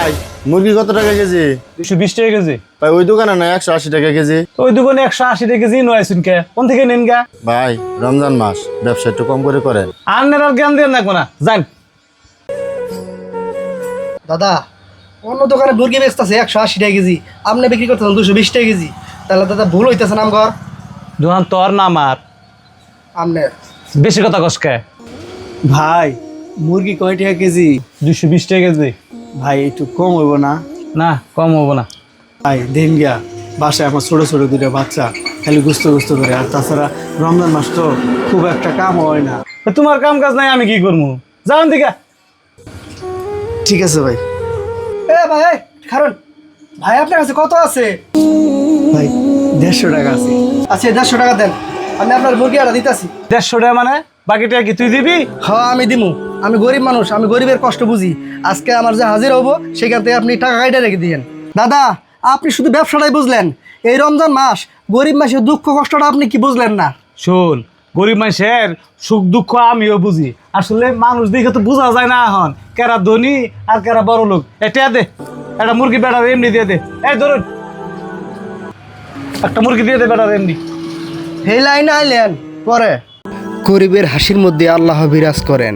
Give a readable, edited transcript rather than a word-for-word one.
ভাই মুরগি কত টাকা কেজি? 220 টাকা কেজি। ভাই ওই দোকানে না 180 টাকা কেজি। ওই দোকানে 180 টাকা কেজি নয় শুনকে কোন থেকে নেন গা? ভাই রমজান মাস, ব্যবসা একটু কম করে করেন। আন্নের আর জ্ঞান দিয়ে রাখবো না, যান। দাদা অন্য দোকানে মুরগি বেচতেছে 180 টাকা কেজি, আপনি বিক্রি করতেছেন 220 টাকা কেজি। তাহলে দাদা ভুল হইতেছে নাম ঘর দোকান তোর না আমার? আপনার। বেশি কথা কসকে। ভাই মুরগি কয় টাকা কেজি? 220 টাকা কেজি। ভাই একটু কম হইব না? না কম হবো না। ভাই দেন গিয়া, বাসায় আমার ছোট ছোট দুটো বাচ্চা খালি গুস্ত গুস্ত করে, আর তাছাড়া রমজান মাস তো খুব একটা কাম হয় না। তো তোমার কাম কাজ নাই, আমি কি করবো? যান দিকে। ঠিক আছে ভাই। ভাই কারণ ভাই আপনার কাছে কত আছে? ভাই 150 টাকা আছে। আচ্ছা 150 টাকা দেন, আমি আপনার মুরগি আড়া দিতেছি। 150 টাকা মানে? বাকিটা কি তুই দিবি? হ্যাঁ আমি দিমু, আমি গরিব মানুষ, আমি গরিবের কষ্ট বুঝি। আজকে আমার যে হাজির হবো সেখান থেকে আপনি টাকা কাইটা রেখে দিয়েন। দাদা আপনি শুধু ব্যবসাটাই বুঝলেন, এই রমজান মাস গরিব মাসের দুঃখ কষ্টটা আপনি কি বুঝলেন না? শোন, গরিব মানুষের সুখ দুঃখ আমিও বুঝি। আসলে মানুষ দেখে তো বোঝা যায় না এখন কেরা ধনী আর কেরা বড় লোক। এটা দে, একটা মুরগি বেড়ার এমনি দিয়ে দে। এই ধরুন একটা মুরগি দিয়ে দে বেড়ার এমনি। এই লাইনে আইলেন পরে। গরিবের হাসির মধ্যে আল্লাহ বিরাজ করেন।